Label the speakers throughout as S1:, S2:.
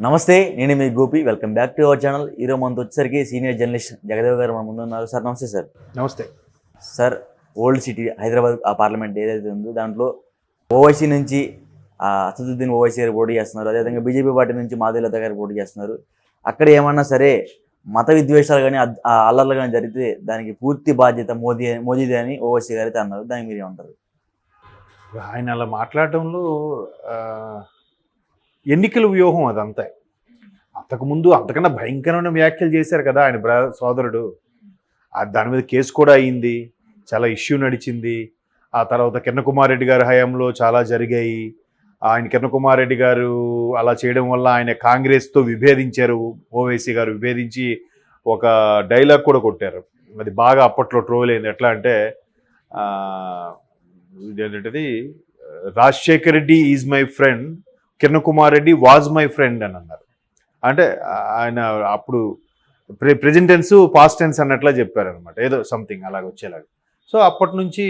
S1: నమస్తే, నేను మీ Gopi. Welcome back to our channel. ఈరోజు మనతో వచ్చేసరికి సీనియర్ జర్నలిస్ట్ జగదేవ్ గారు మన ముందు ఉన్నారు. సార్ నమస్తే. సార్
S2: నమస్తే
S1: సార్. ఓల్డ్ సిటీ హైదరాబాద్ ఆ పార్లమెంట్ ఏదైతే ఉందో దాంట్లో ఓవైసీ నుంచి అసదుద్దీన్ ఓవైసీ గారు పోటీ చేస్తున్నారు. అదేవిధంగా బీజేపీ పార్టీ నుంచి మాధవీలత గారు పోటీ చేస్తున్నారు. అక్కడ ఏమన్నా సరే మత విద్వేషాలు కానీ అల్లర్లు కానీ జరిగితే దానికి పూర్తి బాధ్యత మోదీదే అని ఓవైసీ గారు అయితే అన్నారు. దానికి మీరు ఏమంటారు?
S2: ఆయన అలా మాట్లాడటంలో ఎన్నికల వ్యూహం అదంతా. అంతకుముందు అంతకన్నా భయంకరమైన వ్యాఖ్యలు చేశారు కదా ఆయన సోదరుడు. దాని మీద కేసు కూడా అయ్యింది, చాలా ఇష్యూ నడిచింది. ఆ తర్వాత కిరణ్ కుమార్ రెడ్డి గారి హయాంలో చాలా జరిగాయి. ఆయన కిరణ్ కుమార్ రెడ్డి గారు అలా చేయడం వల్ల ఆయన కాంగ్రెస్తో విభేదించారు. ఓవైసీ గారు విభేదించి ఒక డైలాగ్ కూడా కొట్టారు. అది బాగా అప్పట్లో ట్రోల్ అయింది. ఎట్లా అంటే ఇదేంటది, Rajasekhar Reddy is my friend, Kiran Kumar Reddy was my friend అని అన్నారు. అంటే ఆయన అప్పుడు ప్రెజెంట్ టెన్స్ పాస్ట్ టెన్స్ అన్నట్లా చెప్పారనమాట, ఏదో సంథింగ్ అలాగ వచ్చేలాగా. సో అప్పటి నుంచి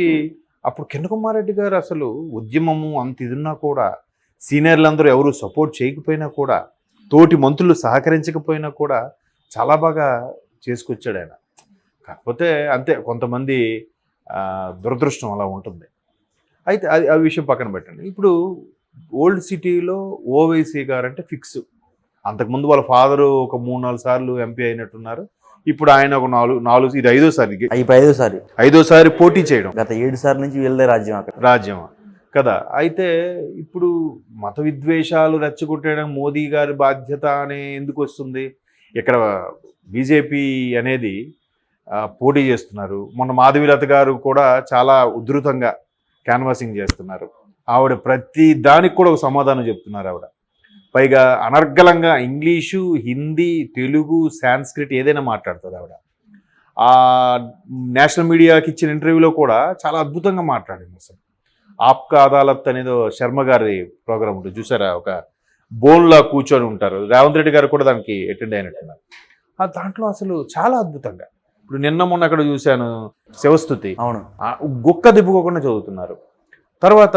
S2: అప్పుడు కిరణ్ కుమార్ రెడ్డి గారు అసలు ఉద్యమము అంత ఇదిన్నా కూడా, సీనియర్లందరూ ఎవరు సపోర్ట్ చేయకపోయినా కూడా, తోటి మంత్రులు సహకరించకపోయినా కూడా చాలా బాగా చేసుకొచ్చాడు ఆయన. కాకపోతే అంతే, కొంతమంది దురదృష్టం అలా ఉంటుంది. అయితే అది ఆ విషయం పక్కన పెట్టండి. ఇప్పుడు ఓల్డ్ సిటీలో ఓవైసీ గారు అంటే ఫిక్స్. అంతకుముందు వాళ్ళ ఫాదరు ఒక 3-4 సార్లు ఎంపీ అయినట్టున్నారు. ఇప్పుడు ఆయన ఒక 4 ఇది 5వ సారి పోటీ చేయడం.
S1: గత 7 సార్లు నుంచి వీళ్ళదే
S2: రాజ్యం కదా. అయితే ఇప్పుడు మత విద్వేషాలు రెచ్చగొట్టడం మోదీ గారి బాధ్యత అనే ఎందుకు వస్తుంది? ఇక్కడ బీజేపీ అనేది పోటీ చేస్తున్నారు. మొన్న మాధవీలత గారు కూడా చాలా ఉధృతంగా క్యాన్వాసింగ్ చేస్తున్నారు. ఆవిడ ప్రతి దానికి కూడా ఒక సమాధానం చెప్తున్నారు. ఆవిడ పైగా అనర్గళంగా ఇంగ్లీషు, హిందీ, తెలుగు, సాంస్క్రిట్ ఏదైనా మాట్లాడుతుంది ఆవిడ. ఆ నేషనల్ మీడియాకి ఇచ్చిన ఇంటర్వ్యూలో కూడా చాలా అద్భుతంగా మాట్లాడింది. అసలు ఆప్కా అదాలత్ అనేది శర్మ గారి ప్రోగ్రామ్ ఉంటుంది చూసారా, ఒక బోన్లా కూర్చొని ఉంటారు. రేవంత్ రెడ్డి గారు కూడా దానికి అటెండ్ అయినట్టున్నారు. దాంట్లో అసలు చాలా అద్భుతంగా. ఇప్పుడు నిన్న మొన్న అక్కడ చూశాను, శివస్తుతి,
S1: అవును,
S2: గుక్క దిప్పుకోకుండా చదువుతున్నారు. తర్వాత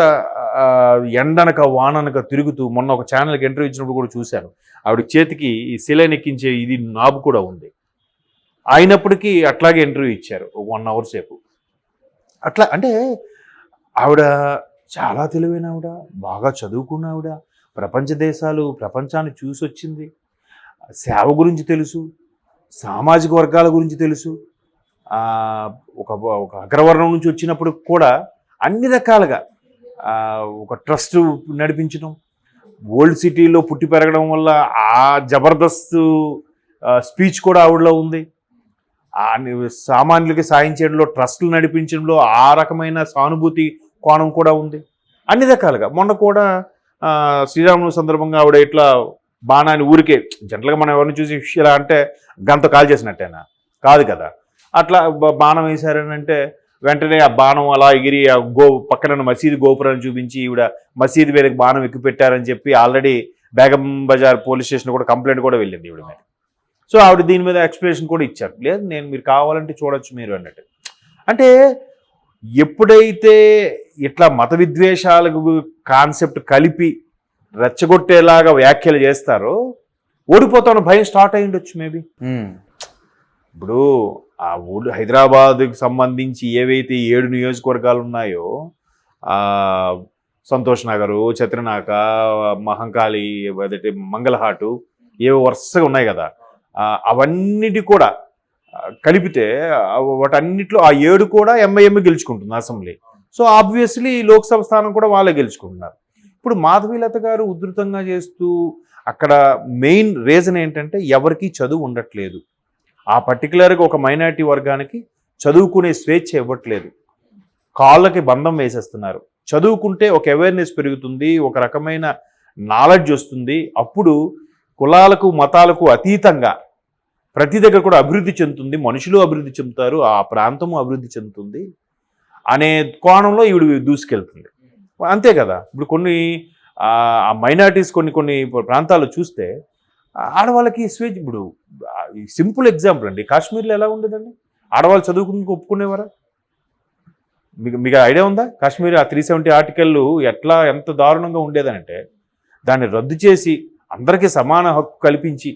S2: ఎండనక వాననక తిరుగుతూ మొన్న ఒక ఛానల్కి ఇంటర్వ్యూ ఇచ్చినప్పుడు కూడా చూశాను. ఆవిడ చేతికి ఈ సిలైన్ ఎక్కించే ఇది నాబు కూడా ఉంది. అయినప్పటికీ అట్లాగే ఇంటర్వ్యూ ఇచ్చారు 1 అవర్ సేపు. అట్లా అంటే ఆవిడ చాలా తెలివైన ఆవిడ, బాగా చదువుకున్న ఆవిడ, ప్రపంచ దేశాలు ప్రపంచాన్ని చూసి వచ్చింది. సేవ గురించి తెలుసు, సామాజిక వర్గాల గురించి తెలుసు. ఒక అగ్రవర్ణం నుంచి వచ్చినప్పుడు కూడా అన్ని రకాలుగా ఒక ట్రస్ట్ నడిపించడం, ఓల్డ్ సిటీలో పుట్టి పెరగడం వల్ల ఆ జబర్దస్త్ స్పీచ్ కూడా ఆవిడలో ఉంది. సామాన్యులకి సాయం చేయడంలో, ట్రస్టులు నడిపించడంలో ఆ రకమైన సానుభూతి కోణం కూడా ఉంది. అన్ని రకాలుగా మొన్న కూడా శ్రీరాముల సందర్భంగా ఆవిడ ఇట్లా బాణాన్ని ఊరికే, జనరల్గా మనం ఎవరిని చూసి ఇలా అంటే గంత కాల్ చేసినట్టేనా? కాదు కదా. అట్లా బాణం వేశారనంటే వెంటనే ఆ బాణం అలా ఎగిరి ఆ పక్కన మసీదు గోపురాన్ని చూపించి ఈవిడ మసీదు వేలకు బాణం ఎక్కుపెట్టారని చెప్పి already Begum Bazar police station కూడా కంప్లైంట్ కూడా వెళ్ళింది ఈవిడ మీద. సో ఆవిడ దీని మీద ఎక్స్ప్లెనేషన్ కూడా ఇచ్చారు. లేదు, మీరు కావాలంటే చూడొచ్చు మీరు అన్నట్టు. అంటే ఎప్పుడైతే ఇట్లా మత విద్వేషాలకు కాన్సెప్ట్ కలిపి రెచ్చగొట్టేలాగా వ్యాఖ్యలు చేస్తారో ఓడిపోతాను భయం స్టార్ట్ అయ్యి ఉండొచ్చు మేబీ. ఇప్పుడు ఆ హైదరాబాద్కి సంబంధించి ఏవైతే 7 నియోజకవర్గాలు ఉన్నాయో, సంతోష్ నగరు, చత్రనాక, మహంకాళి, అదే మంగళహాటు, ఏవో వరుసగా ఉన్నాయి కదా, అవన్నిటి కూడా కలిపితే వాటన్నిటిలో ఆ 7 కూడా ఎంఐఎం గెలుచుకుంటుంది అసెంబ్లీ. సో ఆబ్వియస్లీ లోక్సభ స్థానం కూడా వాళ్ళే గెలుచుకుంటున్నారు. ఇప్పుడు మాధవీలత గారు ఉధృతంగా చేస్తూ అక్కడ మెయిన్ రీజన్ ఏంటంటే ఎవరికి చదువు ఉండట్లేదు. ఆ పర్టికులర్గా ఒక మైనారిటీ వర్గానికి చదువుకునే స్వేచ్ఛ ఇవ్వట్లేదు. కాళ్ళకి బంధం వేసేస్తున్నారు. చదువుకుంటే ఒక అవేర్నెస్ పెరుగుతుంది, ఒక రకమైన నాలెడ్జ్ వస్తుంది. అప్పుడు కులాలకు మతాలకు అతీతంగా ప్రతి దగ్గర కూడా అభివృద్ధి చెందుతుంది, మనుషులు అభివృద్ధి చెందుతారు, ఆ ప్రాంతము అభివృద్ధి చెందుతుంది అనే కోణంలో ఈవిడ దూసుకెళ్తుంది. అంతే కదా. ఇప్పుడు కొన్ని మైనారిటీస్ కొన్ని ప్రాంతాల్లో చూస్తే ఆడవాళ్ళకి స్వేచ్ఛ. ఇప్పుడు సింపుల్ ఎగ్జాంపుల్ అండి, కాశ్మీర్లో ఎలా ఉండేదండి? ఆడవాళ్ళు చదువుకుందుకు ఒప్పుకునేవారా? మీకు ఐడియా ఉందా? కాశ్మీర్ ఆ 370 ఆర్టికల్ ఎంత దారుణంగా ఉండేదనంటే దాన్ని రద్దు చేసి అందరికీ సమాన హక్కు కల్పించి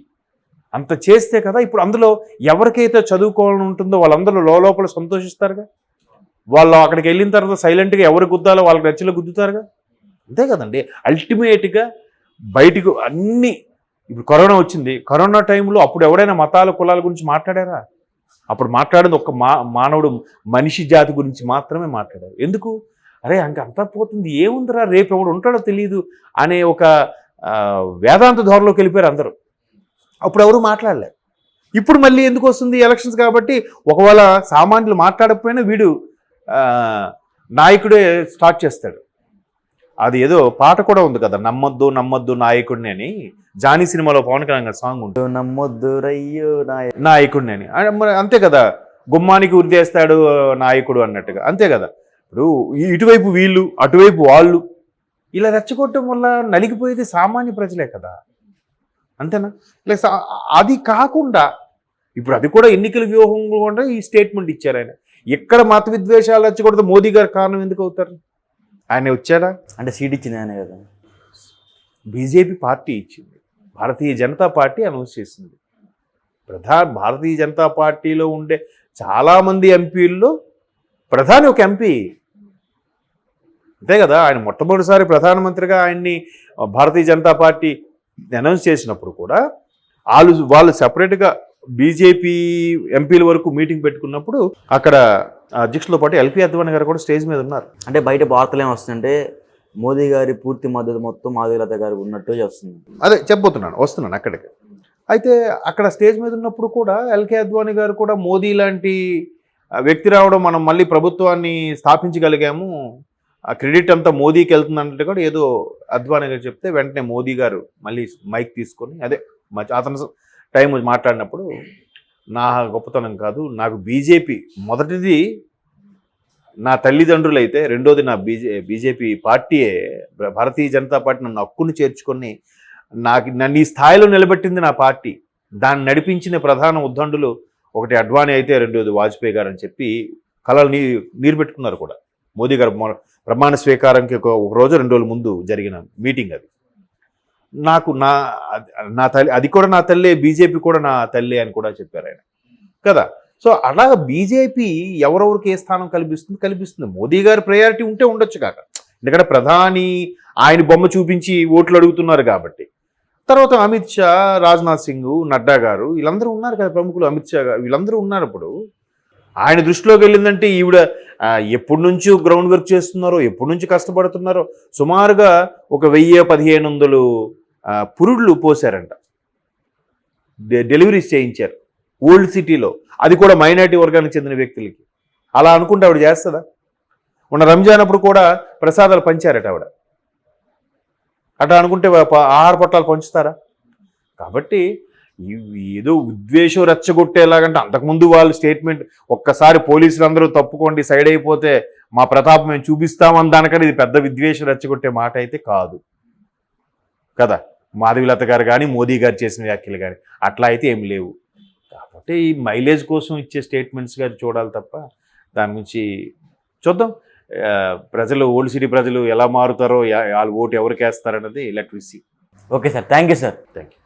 S2: అంత చేస్తే కదా ఇప్పుడు అందులో ఎవరికైతే చదువుకోవాలని ఉంటుందో వాళ్ళందరూ లోపల సంతోషిస్తారుగా. వాళ్ళు అక్కడికి వెళ్ళిన తర్వాత సైలెంట్గా ఎవరు గుద్దాలో వాళ్ళకి రెచ్చలు గుద్దుతారుగా. అంతే కదండి. అల్టిమేట్గా బయటకు అన్నీ ఇప్పుడు కరోనా వచ్చింది. కరోనా టైంలో అప్పుడు ఎవడైనా మతాల కులాల గురించి మాట్లాడారా? అప్పుడు మాట్లాడేది ఒక మానవుడు మనిషి జాతి గురించి మాత్రమే మాట్లాడారు. ఎందుకు? అరే అంతా పోతుంది, ఏముందిరా, రేపు ఎవడు ఉంటాడో తెలియదు అనే ఒక వేదాంత ధోరణిలోకి వెళ్ళిపోయారు అందరూ. అప్పుడు ఎవరు మాట్లాడలేరు. ఇప్పుడు మళ్ళీ ఎందుకు వస్తుంది? ఎలక్షన్స్ కాబట్టి ఒకవేళ సామాన్యులు మాట్లాడకపోయినా వీడు నాయకుడే స్టార్ట్ చేస్తాడు. అది ఏదో పాట కూడా ఉంది కదా, నమ్మొద్దు నమ్మొద్దు నాయకుడిని అని. జానీ సినిమాలో పవన్ కళ్యాణ్ సాంగ్ ఉంటుంది,
S1: నమ్మొద్దు రయ్యో
S2: నాయకుడిని అని. మరి అంతే కదా, గుమ్మానికి ఉరిదేస్తాడు నాయకుడు అన్నట్టుగా. అంతే కదా. ఇప్పుడు ఇటువైపు వీళ్ళు అటువైపు వాళ్ళు ఇలా రెచ్చగొట్టడం వల్ల నలిగిపోయేది సామాన్య ప్రజలే కదా. అంతేనా? లైక్ అది కాకుండా ఇప్పుడు అది కూడా ఎన్నికల వ్యూహంలో కూడా ఈ స్టేట్మెంట్ ఇచ్చారు ఆయన. ఎక్కడ మత విద్వేషాలు రెచ్చగొడితే మోదీ గారు కారణం ఎందుకు అవుతారు? ఆయన వచ్చారా
S1: అంటే సీట్ ఇచ్చింది ఆయన కదా.
S2: బీజేపీ పార్టీ ఇచ్చింది, భారతీయ జనతా పార్టీ అనౌన్స్ చేసింది. భారతీయ జనతా పార్టీలో ఉండే చాలామంది ఎంపీల్లో ప్రధాని ఒక ఎంపీ. అంతే కదా. ఆయన మొట్టమొదటిసారి ప్రధానమంత్రిగా ఆయన్ని భారతీయ జనతా పార్టీ అనౌన్స్ చేసినప్పుడు కూడా వాళ్ళు సెపరేట్గా బీజేపీ ఎంపీల వరకు మీటింగ్ పెట్టుకున్నప్పుడు అక్కడ అధ్యక్షులతో పాటు ఎల్పీ అద్వానీ గారు కూడా స్టేజ్ మీద ఉన్నారు.
S1: అంటే బయట వార్తలు ఏమొస్తుందంటే మోదీ గారి పూర్తి మద్దతు మొత్తం మాధవీలత గారు ఉన్నట్టు వస్తుంది.
S2: అదే వస్తున్నాను అక్కడికి. అయితే అక్కడ స్టేజ్ మీద ఉన్నప్పుడు కూడా ఎల్కే అద్వానీ గారు కూడా మోదీ లాంటి వ్యక్తి రావడం, మనం మళ్ళీ ప్రభుత్వాన్ని స్థాపించగలిగాము, ఆ క్రెడిట్ అంతా మోదీకి వెళ్తుంది అన్నట్టు కూడా ఏదో అద్వానీ గారు చెప్తే వెంటనే మోదీ గారు మళ్ళీ మైక్ తీసుకొని అతను టైం మాట్లాడినప్పుడు, నా గొప్పతనం కాదు, నాకు బీజేపీ మొదటిది నా తల్లిదండ్రులు అయితే, రెండోది నా బీజేపీ పార్టీయే, భారతీయ జనతా పార్టీ నన్ను హక్కును చేర్చుకొని నన్ను ఈ స్థాయిలో నిలబెట్టింది నా పార్టీ, దాన్ని నడిపించిన ప్రధాన ఉద్దండులు ఒకటి అడ్వాణీ అయితే రెండోది వాజ్పేయి గారు అని చెప్పి కళలు నీరు పెట్టుకున్నారు కూడా. మోదీ గారు ప్రమాణ స్వీకారానికి ఒక రోజు 2 రోజుల ముందు జరిగిన మీటింగ్ అది. నాకు నా తల్లి, అది కూడా నా తల్లే, బీజేపీ కూడా నా తల్లి అని కూడా చెప్పారు ఆయన కదా. సో అలాగ బీజేపీ ఎవరెవరికి ఏ స్థానం కల్పిస్తుంది. మోదీ గారి ప్రయారిటీ ఉంటే ఉండొచ్చు కాక, ఎందుకంటే ప్రధాని ఆయన బొమ్మ చూపించి ఓట్లు అడుగుతున్నారు కాబట్టి. తర్వాత అమిత్ షా, రాజ్నాథ్ సింగ్, నడ్డా గారు వీళ్ళందరూ ఉన్నారు కదా ప్రముఖులు, అమిత్ షా గారు వీళ్ళందరూ ఉన్నప్పుడు ఆయన దృష్టిలోకి వెళ్ళిందంటే ఈవిడ ఎప్పటి నుంచో గ్రౌండ్ వర్క్ చేస్తున్నారో, ఎప్పటి నుంచి కష్టపడుతున్నారో, సుమారుగా ఒక 1000-1500 పురుళ్ళు పోసారంట, డెలివరీస్ చేయించారు ఓల్డ్ సిటీలో, అది కూడా మైనారిటీ వర్గానికి చెందిన వ్యక్తులకి. అలా అనుకుంటే ఆవిడ చేస్తుందా? మొన్న రంజాన్ అప్పుడు కూడా ప్రసాదాలు పంచారట ఆవిడ. అట్లా అనుకుంటే ఆహార పొట్లాలు పంచుతారా? కాబట్టి ఏదో ఉద్వేషం రెచ్చగొట్టేలాగంటే, అంతకుముందు వాళ్ళు స్టేట్మెంట్ ఒక్కసారి పోలీసులు అందరూ తప్పుకోండి సైడ్ అయిపోతే మా ప్రతాపం మేము చూపిస్తామని దానికన్నా ఇది పెద్ద విద్వేషం రెచ్చగొట్టే మాట అయితే కాదు కదా. మాధవీలత గారు కానీ మోదీ గారు చేసిన వ్యాఖ్యలు కానీ అట్లా అయితే ఏం లేవు. కాబట్టి ఈ మైలేజ్ కోసం ఇచ్చే స్టేట్మెంట్స్ గారు చూడాలి తప్ప దాని నుంచి చూద్దాం. ప్రజలు, ఓల్డ్ సిటీ ప్రజలు ఎలా మారుతారో, వాళ్ళ ఓటు ఎవరికి వేస్తారన్నది let we see.
S1: Okay sir, thank you sir.
S2: Thank you.